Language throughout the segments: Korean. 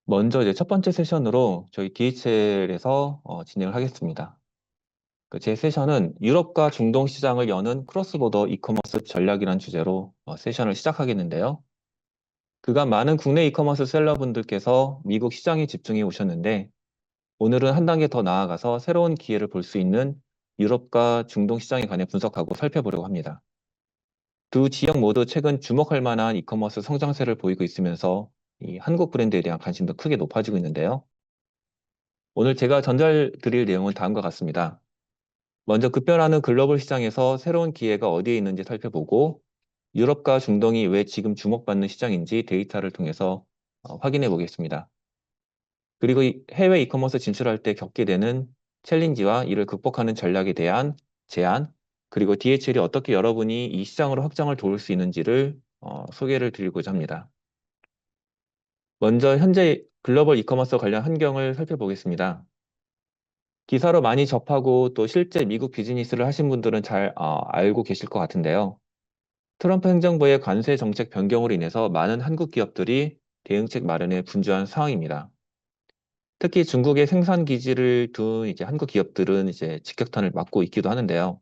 먼저 이제 첫 번째 세션으로 저희 DHL에서 진행을 하겠습니다. 제 세션은 유럽과 중동 시장을 여는 크로스보더 이커머스 전략이라는 주제로 세션을 시작하겠는데요. 그간 많은 국내 이커머스 셀러분들께서 미국 시장에 집중해 오셨는데, 오늘은 한 단계 더 나아가서 새로운 기회를 볼 수 있는 유럽과 중동 시장에 관해 분석하고 살펴보려고 합니다. 두 지역 모두 최근 주목할 만한 이커머스 성장세를 보이고 있으면서 이 한국 브랜드에 대한 관심도 크게 높아지고 있는데요. 오늘 제가 전달드릴 내용은 다음과 같습니다. 먼저 급변하는 글로벌 시장에서 새로운 기회가 어디에 있는지 살펴보고, 유럽과 중동이 왜 지금 주목받는 시장인지 데이터를 통해서 확인해 보겠습니다. 그리고 해외 이커머스 진출할 때 겪게 되는 챌린지와 이를 극복하는 전략에 대한 제안, 그리고 DHL이 어떻게 여러분이 이 시장으로 확장을 도울 수 있는지를 소개를 드리고자 합니다. 먼저 현재 글로벌 이커머스 관련 환경을 살펴보겠습니다. 기사로 많이 접하고 또 실제 미국 비즈니스를 하신 분들은 잘 알고 계실 것 같은데요. 트럼프 행정부의 관세 정책 변경으로 인해서 많은 한국 기업들이 대응책 마련에 분주한 상황입니다. 특히 중국의 생산 기지를 둔 이제 한국 기업들은 이제 직격탄을 맞고 있기도 하는데요.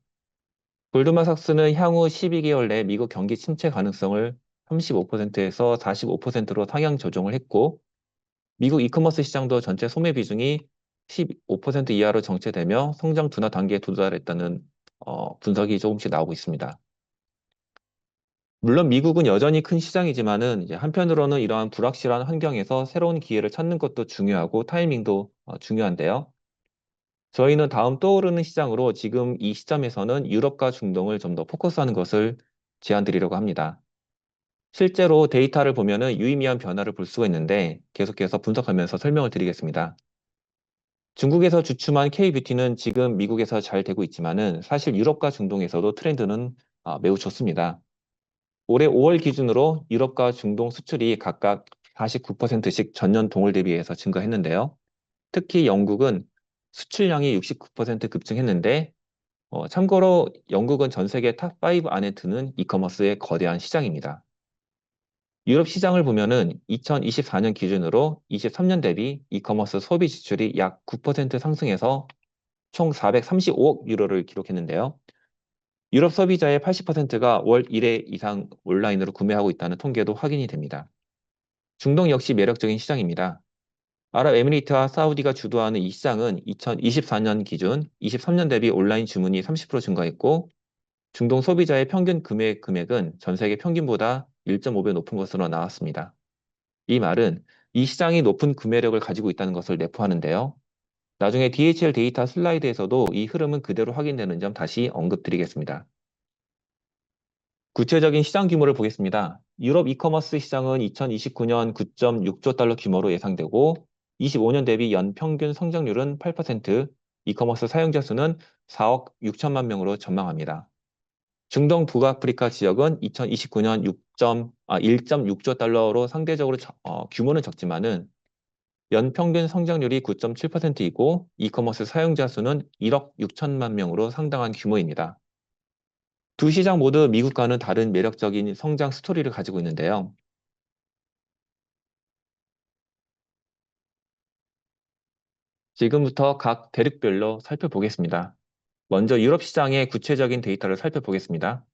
골드만삭스는 향후 12개월 내 미국 경기 침체 가능성을 35%에서 45%로 상향 조정을 했고, 미국 이커머스 시장도 전체 소매 비중이 15% 이하로 정체되며 성장 둔화 단계에 도달했다는 분석이 조금씩 나오고 있습니다. 물론 미국은 여전히 큰 시장이지만은 이제 한편으로는 이러한 불확실한 환경에서 새로운 기회를 찾는 것도 중요하고 타이밍도 중요한데요. 저희는 다음 떠오르는 시장으로 지금 이 시점에서는 유럽과 중동을 좀 더 포커스하는 것을 제안드리려고 합니다. 실제로 데이터를 보면은 유의미한 변화를 볼 수가 있는데 계속해서 분석하면서 설명을 드리겠습니다. 중국에서 주춤한 K-뷰티는 지금 미국에서 잘 되고 있지만은 사실 유럽과 중동에서도 트렌드는 매우 좋습니다. 올해 5월 기준으로 유럽과 중동 수출이 각각 49%씩 전년 동월 대비해서 증가했는데요. 특히 영국은 수출량이 69% 급증했는데, 참고로 영국은 전 세계 탑5 안에 드는 이커머스의 거대한 시장입니다. 유럽 시장을 보면은 2024년 기준으로 23년 대비 이커머스 소비 지출이 약 9% 상승해서 총 435억 유로를 기록했는데요. 유럽 소비자의 80%가 월 1회 이상 온라인으로 구매하고 있다는 통계도 확인이 됩니다. 중동 역시 매력적인 시장입니다. 아랍에미리트와 사우디가 주도하는 이 시장은 2024년 기준 23년 대비 온라인 주문이 30% 증가했고, 중동 소비자의 평균 구매 금액은 전 세계 평균보다 1.5배 높은 것으로 나왔습니다. 이 말은 이 시장이 높은 구매력을 가지고 있다는 것을 내포하는데요. 나중에 DHL 데이터 슬라이드에서도 이 흐름은 그대로 확인되는 점 다시 언급드리겠습니다. 구체적인 시장 규모를 보겠습니다. 유럽 이커머스 시장은 2029년 9.6조 달러 규모로 예상되고 25년 대비 연평균 성장률은 8%, 이커머스 사용자 수는 4억 6천만 명으로 전망합니다. 중동 북아프리카 지역은 2029년 1.6조 달러로 상대적으로 규모는 적지만은 연평균 성장률이 9.7%이고 이커머스 사용자 수는 1억 6천만 명으로 상당한 규모입니다. 두 시장 모두 미국과는 다른 매력적인 성장 스토리를 가지고 있는데요. 지금부터 각 대륙별로 살펴보겠습니다. 먼저 유럽 시장의 구체적인 데이터를 살펴보겠습니다.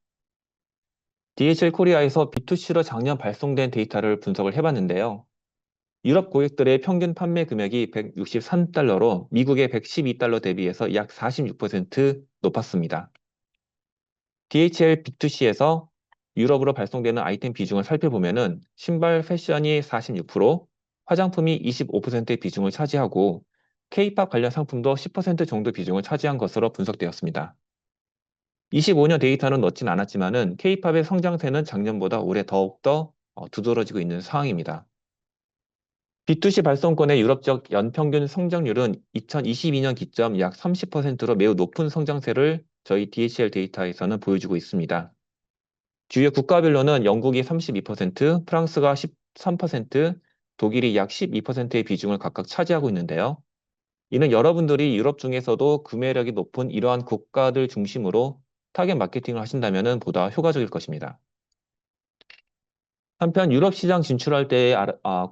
DHL 코리아에서 B2C로 작년 발송된 데이터를 분석을 해봤는데요. 유럽 고객들의 평균 판매 금액이 163달러로 미국의 112달러 대비해서 약 46% 높았습니다. DHL B2C에서 유럽으로 발송되는 아이템 비중을 살펴보면은 신발 패션이 46%, 화장품이 25%의 비중을 차지하고 K-팝 관련 상품도 10% 정도 비중을 차지한 것으로 분석되었습니다. 25년 데이터는 넣진 않았지만은 K-팝의 성장세는 작년보다 올해 더욱더 두드러지고 있는 상황입니다. B2C 발송권의 유럽적 연평균 성장률은 2022년 기점 약 30%로 매우 높은 성장세를 저희 DHL 데이터에서는 보여주고 있습니다. 주요 국가별로는 영국이 32%, 프랑스가 13%, 독일이 약 12%의 비중을 각각 차지하고 있는데요. 이는 여러분들이 유럽 중에서도 구매력이 높은 이러한 국가들 중심으로 타겟 마케팅을 하신다면 보다 효과적일 것입니다. 한편 유럽 시장 진출할 때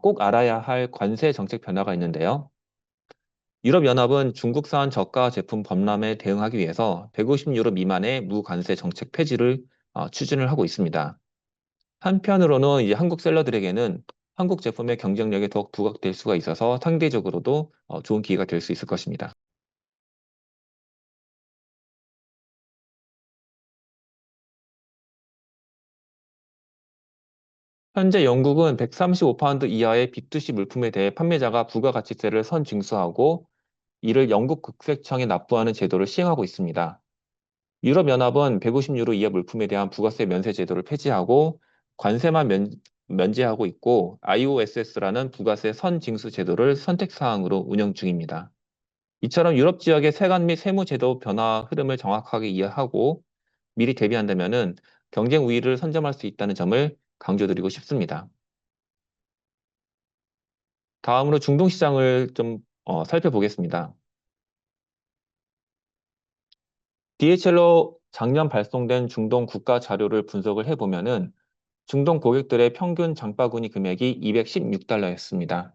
꼭 알아야 할 관세 정책 변화가 있는데요. 유럽연합은 중국산 저가 제품 범람에 대응하기 위해서 150유로 미만의 무관세 정책 폐지를 추진을 하고 있습니다. 한편으로는 이제 한국 셀러들에게는 한국 제품의 경쟁력이 더욱 부각될 수가 있어서 상대적으로도 좋은 기회가 될 수 있을 것입니다. 현재 영국은 135파운드 이하의 B2C 물품에 대해 판매자가 부가가치세를 선징수하고 이를 영국 국세청에 납부하는 제도를 시행하고 있습니다. 유럽연합은 150유로 이하 물품에 대한 부가세 면세 제도를 폐지하고 관세만 면제하고 있고 IOSS라는 부가세 선징수 제도를 선택사항으로 운영 중입니다. 이처럼 유럽 지역의 세관 및 세무 제도 변화 흐름을 정확하게 이해하고 미리 대비한다면 경쟁 우위를 선점할 수 있다는 점을 강조드리고 싶습니다. 다음으로 중동 시장을 좀 살펴보겠습니다. DHL로 작년 발송된 중동 국가 자료를 분석을 해보면은 중동 고객들의 평균 장바구니 금액이 216달러였습니다.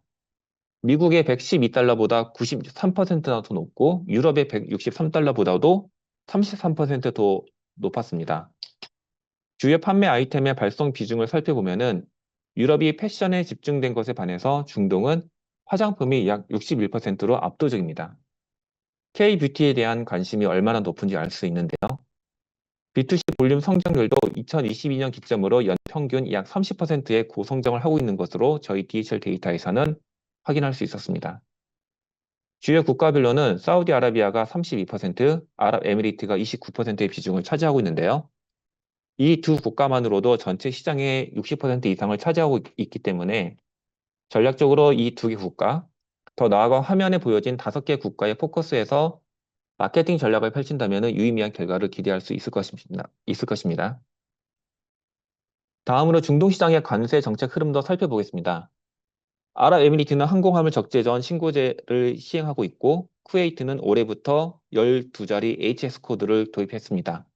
미국의 112달러보다 93%나 더 높고 유럽의 163달러보다도 33%더 높았습니다. 주요 판매 아이템의 발송 비중을 살펴보면은 유럽이 패션에 집중된 것에 반해서 중동은 화장품이 약 61%로 압도적입니다. K-뷰티에 대한 관심이 얼마나 높은지 알 수 있는데요. B2C 볼륨 성장률도 2022년 기점으로 연평균 약 30%의 고성장을 하고 있는 것으로 저희 DHL 데이터에서는 확인할 수 있었습니다. 주요 국가별로는 사우디아라비아가 32%, 아랍에미리트가 29%의 비중을 차지하고 있는데요. 이 두 국가만으로도 전체 시장의 60% 이상을 차지하고 있기 때문에 전략적으로 이 두 개 국가, 더 나아가 화면에 보여진 5개 국가의 포커스에서 마케팅 전략을 펼친다면 유의미한 결과를 기대할 수 있을 것입니다. 다음으로 중동 시장의 관세 정책 흐름도 살펴보겠습니다. 아랍에미리트는 항공화물 적재 전 신고제를 시행하고 있고 쿠웨이트는 올해부터 12자리 HS 코드를 도입했습니다.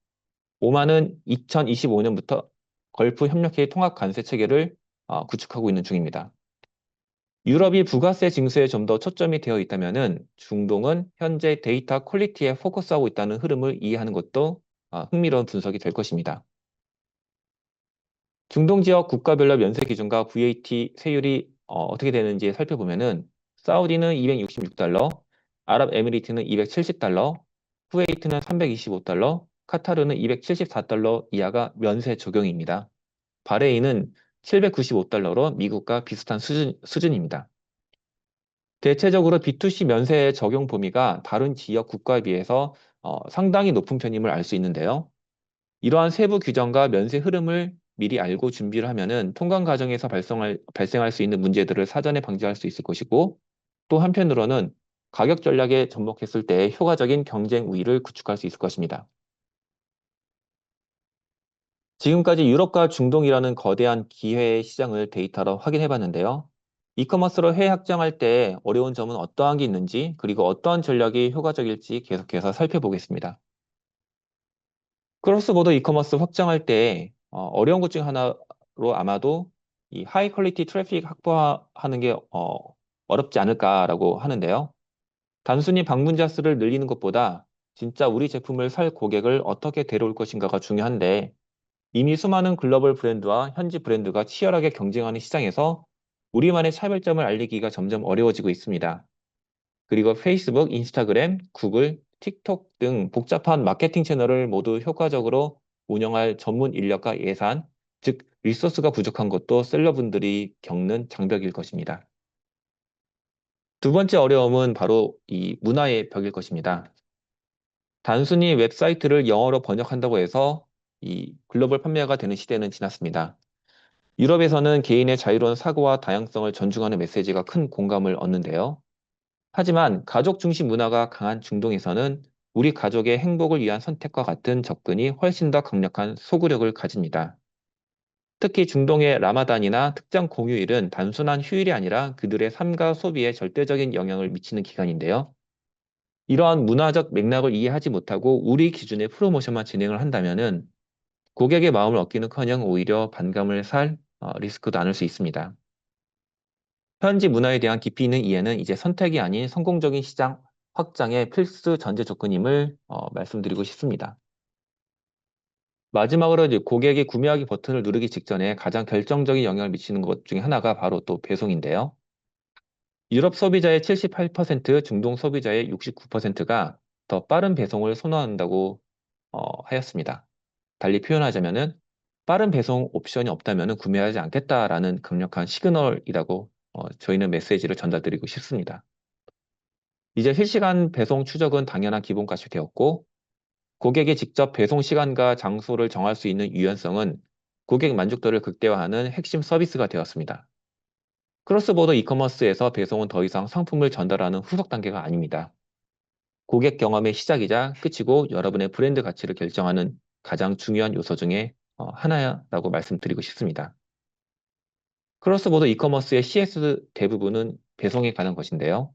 오만은 2025년부터 걸프 협력회의 통합 관세 체계를 구축하고 있는 중입니다. 유럽이 부가세 징수에 좀 더 초점이 되어 있다면 중동은 현재 데이터 퀄리티에 포커스하고 있다는 흐름을 이해하는 것도 흥미로운 분석이 될 것입니다. 중동 지역 국가별로 면세 기준과 VAT 세율이 어떻게 되는지 살펴보면은 사우디는 266달러, 아랍에미리트는 270달러, 쿠웨이트는 325달러, 카타르는 274달러 이하가 면세 적용입니다. 바레인은 795달러로 미국과 비슷한 수준입니다. 대체적으로 B2C 면세 적용 범위가 다른 지역 국가에 비해서 상당히 높은 편임을 알 수 있는데요. 이러한 세부 규정과 면세 흐름을 미리 알고 준비를 하면은 통관 과정에서 발생할 수 있는 문제들을 사전에 방지할 수 있을 것이고 또 한편으로는 가격 전략에 접목했을 때 효과적인 경쟁 우위를 구축할 수 있을 것입니다. 지금까지 유럽과 중동이라는 거대한 기회 시장을 데이터로 확인해 봤는데요. 이커머스로 해외 확장할 때 어려운 점은 어떠한 게 있는지 그리고 어떠한 전략이 효과적일지 계속해서 살펴보겠습니다. 크로스보더 이커머스 확장할 때 어려운 것 중 하나로 아마도 이 하이 퀄리티 트래픽 확보하는 게 어렵지 않을까라고 하는데요. 단순히 방문자 수를 늘리는 것보다 진짜 우리 제품을 살 고객을 어떻게 데려올 것인가가 중요한데 이미 수많은 글로벌 브랜드와 현지 브랜드가 치열하게 경쟁하는 시장에서 우리만의 차별점을 알리기가 점점 어려워지고 있습니다. 그리고 페이스북, 인스타그램, 구글, 틱톡 등 복잡한 마케팅 채널을 모두 효과적으로 운영할 전문 인력과 예산, 즉 리소스가 부족한 것도 셀러분들이 겪는 장벽일 것입니다. 두 번째 어려움은 바로 이 문화의 벽일 것입니다. 단순히 웹사이트를 영어로 번역한다고 해서 이 글로벌 판매가 되는 시대는 지났습니다. 유럽에서는 개인의 자유로운 사고와 다양성을 존중하는 메시지가 큰 공감을 얻는데요. 하지만 가족 중심 문화가 강한 중동에서는 우리 가족의 행복을 위한 선택과 같은 접근이 훨씬 더 강력한 소구력을 가집니다. 특히 중동의 라마단이나 특정 공휴일은 단순한 휴일이 아니라 그들의 삶과 소비에 절대적인 영향을 미치는 기간인데요. 이러한 문화적 맥락을 이해하지 못하고 우리 기준의 프로모션만 진행을 한다면은 고객의 마음을 얻기는커녕 오히려 반감을 살 리스크도 나눌 수 있습니다. 현지 문화에 대한 깊이 있는 이해는 이제 선택이 아닌 성공적인 시장 확장의 필수 전제 조건임을 말씀드리고 싶습니다. 마지막으로 이제 고객이 구매하기 버튼을 누르기 직전에 가장 결정적인 영향을 미치는 것 중에 하나가 바로 또 배송인데요. 유럽 소비자의 78%, 중동 소비자의 69%가 더 빠른 배송을 선호한다고 하였습니다. 달리 표현하자면은 빠른 배송 옵션이 없다면 구매하지 않겠다라는 강력한 시그널이라고 저희는 메시지를 전달드리고 싶습니다. 이제 실시간 배송 추적은 당연한 기본값이 되었고 고객이 직접 배송 시간과 장소를 정할 수 있는 유연성은 고객 만족도를 극대화하는 핵심 서비스가 되었습니다. 크로스보더 이커머스에서 배송은 더 이상 상품을 전달하는 후속 단계가 아닙니다. 고객 경험의 시작이자 끝이고 여러분의 브랜드 가치를 결정하는 가장 중요한 요소 중에 하나라고 말씀드리고 싶습니다. 크로스보더 이커머스의 CS 대부분은 배송에 관한 것인데요.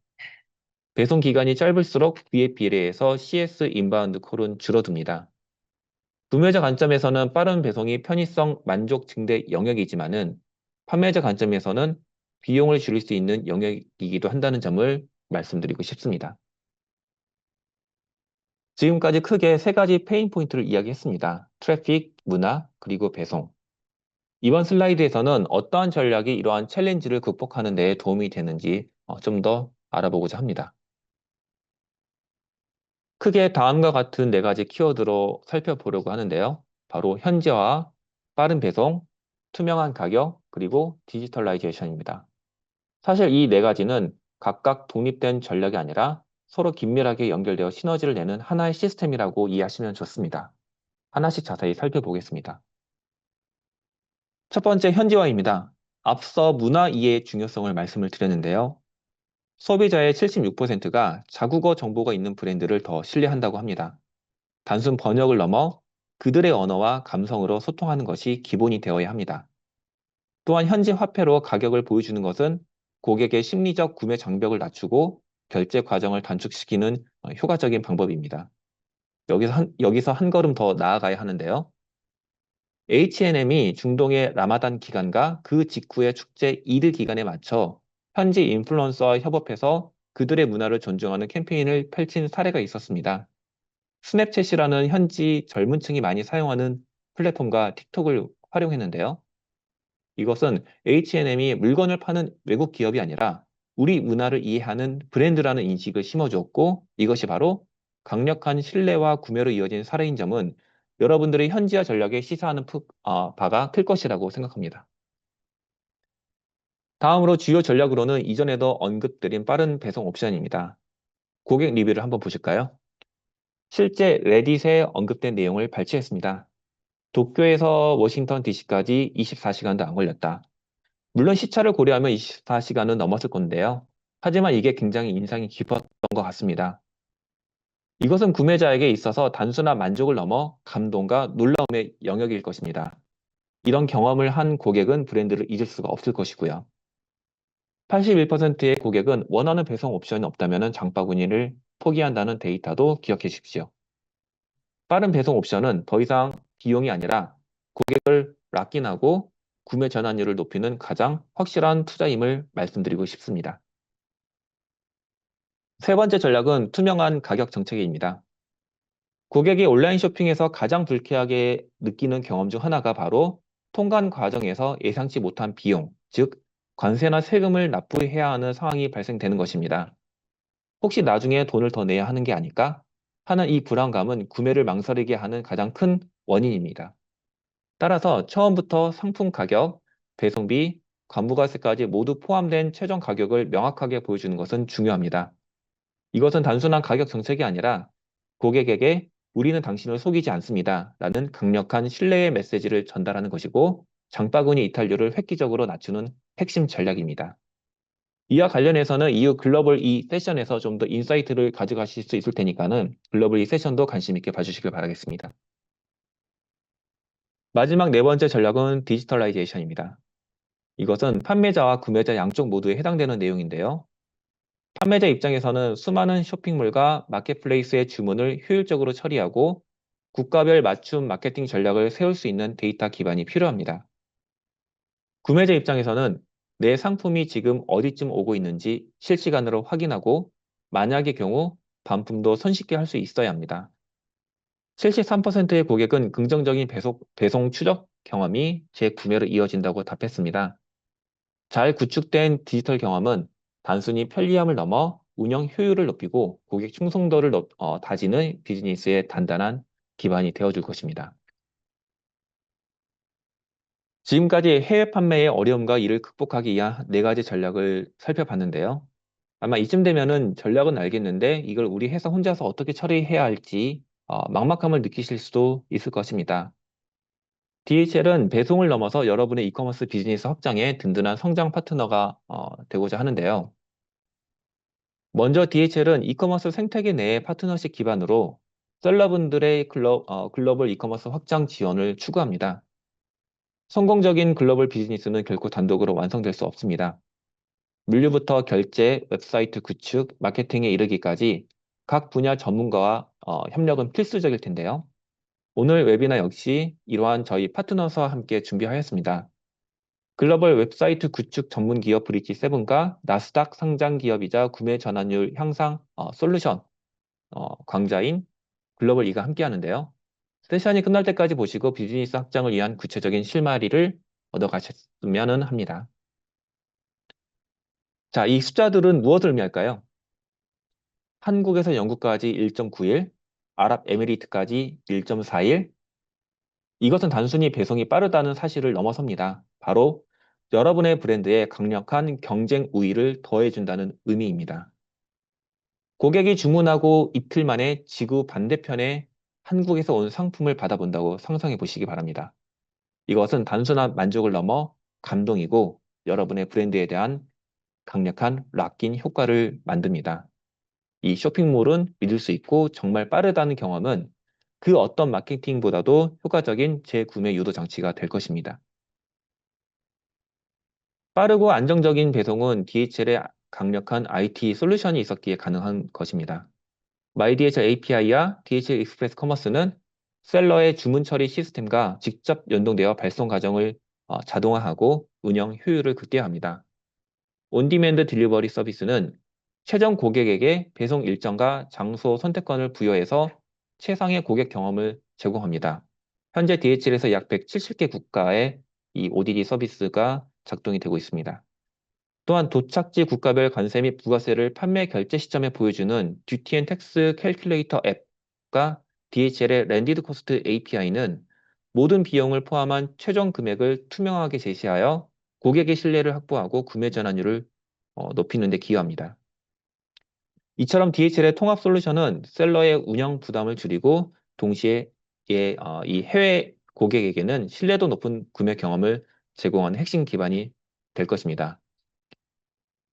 배송 기간이 짧을수록 그에 비례해서 CS 인바운드 콜은 줄어듭니다. 구매자 관점에서는 빠른 배송이 편의성 만족 증대 영역이지만은 판매자 관점에서는 비용을 줄일 수 있는 영역이기도 한다는 점을 말씀드리고 싶습니다. 지금까지 크게 세 가지 페인 포인트를 이야기했습니다. 트래픽, 문화, 그리고 배송. 이번 슬라이드에서는 어떠한 전략이 이러한 챌린지를 극복하는 데 도움이 되는지 좀 더 알아보고자 합니다. 크게 다음과 같은 네 가지 키워드로 살펴보려고 하는데요. 바로 현지화, 빠른 배송, 투명한 가격, 그리고 디지털라이제이션입니다. 사실 이 네 가지는 각각 독립된 전략이 아니라 서로 긴밀하게 연결되어 시너지를 내는 하나의 시스템이라고 이해하시면 좋습니다. 하나씩 자세히 살펴보겠습니다. 첫 번째 현지화입니다. 앞서 문화 이해의 중요성을 말씀을 드렸는데요. 소비자의 76%가 자국어 정보가 있는 브랜드를 더 신뢰한다고 합니다. 단순 번역을 넘어 그들의 언어와 감성으로 소통하는 것이 기본이 되어야 합니다. 또한 현지 화폐로 가격을 보여주는 것은 고객의 심리적 구매 장벽을 낮추고 결제 과정을 단축시키는 효과적인 방법입니다. 여기서 한 걸음 더 나아가야 하는데요. H&M이 중동의 라마단 기간과 그 직후의 축제 이드 기간에 맞춰 현지 인플루언서와 협업해서 그들의 문화를 존중하는 캠페인을 펼친 사례가 있었습니다. 스냅챗이라는 현지 젊은 층이 많이 사용하는 플랫폼과 틱톡을 활용했는데요. 이것은 H&M이 물건을 파는 외국 기업이 아니라 우리 문화를 이해하는 브랜드라는 인식을 심어주었고 이것이 바로 강력한 신뢰와 구매로 이어진 사례인 점은 여러분들의 현지화 전략에 시사하는 바가 클 것이라고 생각합니다. 다음으로 주요 전략으로는 이전에도 언급드린 빠른 배송 옵션입니다. 고객 리뷰를 한번 보실까요? 실제 레딧에 언급된 내용을 발췌했습니다. 도쿄에서 워싱턴 DC까지 24시간도 안 걸렸다. 물론 시차를 고려하면 24시간은 넘었을 건데요. 하지만 이게 굉장히 인상이 깊었던 것 같습니다. 이것은 구매자에게 있어서 단순한 만족을 넘어 감동과 놀라움의 영역일 것입니다. 이런 경험을 한 고객은 브랜드를 잊을 수가 없을 것이고요. 81%의 고객은 원하는 배송 옵션이 없다면 장바구니를 포기한다는 데이터도 기억해 주십시오. 빠른 배송 옵션은 더 이상 비용이 아니라 고객을 락인하고 구매 전환율을 높이는 가장 확실한 투자임을 말씀드리고 싶습니다. 세 번째 전략은 투명한 가격 정책입니다. 고객이 온라인 쇼핑에서 가장 불쾌하게 느끼는 경험 중 하나가 바로 통관 과정에서 예상치 못한 비용, 즉 관세나 세금을 납부해야 하는 상황이 발생되는 것입니다. 혹시 나중에 돈을 더 내야 하는 게 아닐까 하는 이 불안감은 구매를 망설이게 하는 가장 큰 원인입니다. 따라서 처음부터 상품 가격, 배송비, 관부가세까지 모두 포함된 최종 가격을 명확하게 보여주는 것은 중요합니다. 이것은 단순한 가격 정책이 아니라 고객에게 우리는 당신을 속이지 않습니다. 라는 강력한 신뢰의 메시지를 전달하는 것이고 장바구니 이탈률을 획기적으로 낮추는 핵심 전략입니다. 이와 관련해서는 이후 글로벌 이 세션에서 좀 더 인사이트를 가져가실 수 있을 테니까는 글로벌 이 세션도 관심 있게 봐주시길 바라겠습니다. 마지막 네 번째 전략은 디지털라이제이션입니다. 이것은 판매자와 구매자 양쪽 모두에 해당되는 내용인데요. 판매자 입장에서는 수많은 쇼핑몰과 마켓플레이스의 주문을 효율적으로 처리하고 국가별 맞춤 마케팅 전략을 세울 수 있는 데이터 기반이 필요합니다. 구매자 입장에서는 내 상품이 지금 어디쯤 오고 있는지 실시간으로 확인하고 만약의 경우 반품도 손쉽게 할 수 있어야 합니다. 73%의 고객은 긍정적인 배송 추적 경험이 재구매로 이어진다고 답했습니다. 잘 구축된 디지털 경험은 단순히 편리함을 넘어 운영 효율을 높이고 고객 충성도를 다지는 비즈니스의 단단한 기반이 되어줄 것입니다. 지금까지 해외 판매의 어려움과 이를 극복하기 위한 4가지 전략을 살펴봤는데요. 아마 이쯤 되면은 전략은 알겠는데 이걸 우리 회사 혼자서 어떻게 처리해야 할지 막막함을 느끼실 수도 있을 것입니다. DHL은 배송을 넘어서 여러분의 이커머스 비즈니스 확장에 든든한 성장 파트너가 되고자 하는데요. 먼저 DHL은 이커머스 생태계 내의 파트너십 기반으로 셀러분들의 글로벌 이커머스 확장 지원을 추구합니다. 성공적인 글로벌 비즈니스는 결코 단독으로 완성될 수 없습니다. 물류부터 결제, 웹사이트 구축, 마케팅에 이르기까지 각 분야 전문가와 협력은 필수적일 텐데요. 오늘 웨비나 역시 이러한 저희 파트너와 함께 준비하였습니다. 글로벌 웹사이트 구축 전문 기업 브릿지 세븐과 나스닥 상장 기업이자 구매 전환율 향상 솔루션 강자인 글로벌 이가 함께 하는데요. 세션이 끝날 때까지 보시고 비즈니스 확장을 위한 구체적인 실마리를 얻어가셨으면 합니다. 자, 이 숫자들은 무엇을 의미할까요? 한국에서 영국까지 1.9일, 아랍에미리트까지 1.4일. 이것은 단순히 배송이 빠르다는 사실을 넘어섭니다. 바로 여러분의 브랜드에 강력한 경쟁 우위를 더해준다는 의미입니다. 고객이 주문하고 이틀 만에 지구 반대편에 한국에서 온 상품을 받아본다고 상상해 보시기 바랍니다. 이것은 단순한 만족을 넘어 감동이고 여러분의 브랜드에 대한 강력한 락인 효과를 만듭니다. 이 쇼핑몰은 믿을 수 있고 정말 빠르다는 경험은 그 어떤 마케팅보다도 효과적인 재구매 유도 장치가 될 것입니다. 빠르고 안정적인 배송은 DHL의 강력한 IT 솔루션이 있었기에 가능한 것입니다. MyDHL API와 DHL 익스프레스 커머스는 셀러의 주문 처리 시스템과 직접 연동되어 발송 과정을 자동화하고 운영 효율을 극대화합니다. 온디맨드 딜리버리 서비스는 최종 고객에게 배송 일정과 장소 선택권을 부여해서 최상의 고객 경험을 제공합니다. 현재 DHL에서 약 170개 국가에 이 ODD 서비스가 작동이 되고 있습니다. 또한 도착지 국가별 관세 및 부가세를 판매 결제 시점에 보여주는 듀티 앤 텍스 캘큘레이터 앱과 DHL의 랜디드 코스트 API는 모든 비용을 포함한 최종 금액을 투명하게 제시하여 고객의 신뢰를 확보하고 구매 전환율을 높이는 데 기여합니다. 이처럼 DHL의 통합 솔루션은 셀러의 운영 부담을 줄이고 동시에 이 해외 고객에게는 신뢰도 높은 구매 경험을 제공하는 핵심 기반이 될 것입니다.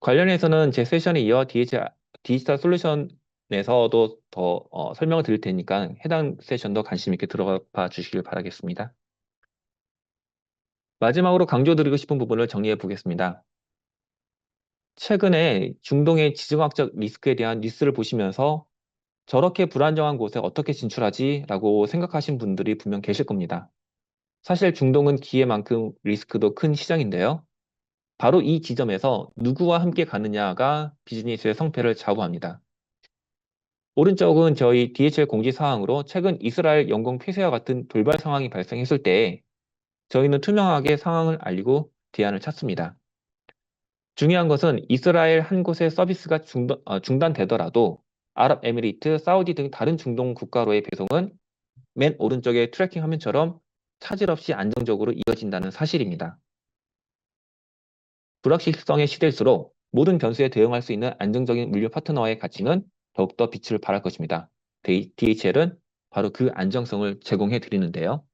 관련해서는 제 세션에 이어 DHL 디지털 솔루션에서도 더 설명을 드릴 테니까 해당 세션도 관심 있게 들어봐 주시길 바라겠습니다. 마지막으로 강조드리고 싶은 부분을 정리해 보겠습니다. 최근에 중동의 지정학적 리스크에 대한 뉴스를 보시면서 저렇게 불안정한 곳에 어떻게 진출하지? 라고 생각하신 분들이 분명 계실 겁니다. 사실 중동은 기회만큼 리스크도 큰 시장인데요. 바로 이 지점에서 누구와 함께 가느냐가 비즈니스의 성패를 좌우합니다. 오른쪽은 저희 DHL 공지사항으로 최근 이스라엘 영공 폐쇄와 같은 돌발 상황이 발생했을 때 저희는 투명하게 상황을 알리고 대안을 찾습니다. 중요한 것은 이스라엘 한 곳의 서비스가 중단되더라도 아랍에미리트, 사우디 등 다른 중동 국가로의 배송은 맨 오른쪽의 트래킹 화면처럼 차질 없이 안정적으로 이어진다는 사실입니다. 불확실성의 시대일수록 모든 변수에 대응할 수 있는 안정적인 물류 파트너와의 가치는 더욱더 빛을 발할 것입니다. DHL은 바로 그 안정성을 제공해 드리는데요.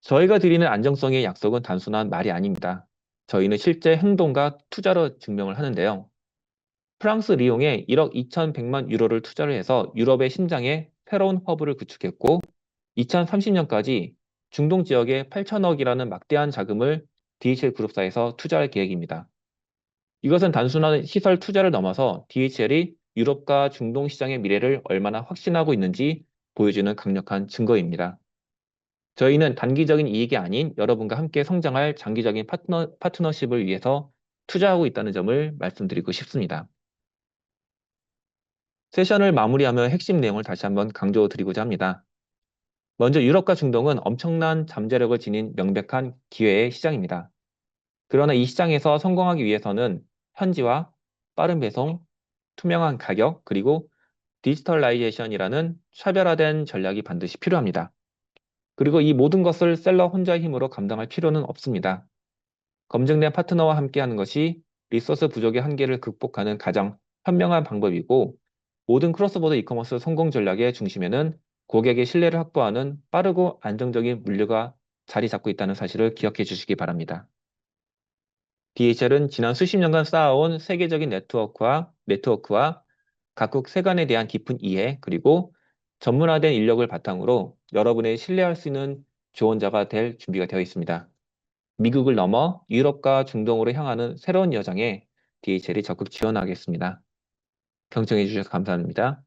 저희가 드리는 안정성의 약속은 단순한 말이 아닙니다. 저희는 실제 행동과 투자로 증명을 하는데요. 프랑스 리옹에 1억 2,100만 유로를 투자를 해서 유럽의 심장에 새로운 허브를 구축했고 2030년까지 중동 지역에 8천억이라는 막대한 자금을 DHL 그룹사에서 투자할 계획입니다. 이것은 단순한 시설 투자를 넘어서 DHL이 유럽과 중동 시장의 미래를 얼마나 확신하고 있는지 보여주는 강력한 증거입니다. 저희는 단기적인 이익이 아닌 여러분과 함께 성장할 장기적인 파트너십을 위해서 투자하고 있다는 점을 말씀드리고 싶습니다. 세션을 마무리하며 핵심 내용을 다시 한번 강조드리고자 합니다. 먼저 유럽과 중동은 엄청난 잠재력을 지닌 명백한 기회의 시장입니다. 그러나 이 시장에서 성공하기 위해서는 현지화, 빠른 배송, 투명한 가격, 그리고 디지털라이제이션이라는 차별화된 전략이 반드시 필요합니다. 그리고 이 모든 것을 셀러 혼자의 힘으로 감당할 필요는 없습니다. 검증된 파트너와 함께하는 것이 리소스 부족의 한계를 극복하는 가장 현명한 방법이고, 모든 크로스보더 이커머스 성공 전략의 중심에는 고객의 신뢰를 확보하는 빠르고 안정적인 물류가 자리 잡고 있다는 사실을 기억해 주시기 바랍니다. DHL은 지난 수십 년간 쌓아온 세계적인 네트워크와 각국 세관에 대한 깊은 이해, 그리고 전문화된 인력을 바탕으로 여러분의 신뢰할 수 있는 지원자가 될 준비가 되어 있습니다. 미국을 넘어 유럽과 중동으로 향하는 새로운 여정에 DHL이 적극 지원하겠습니다. 경청해 주셔서 감사합니다.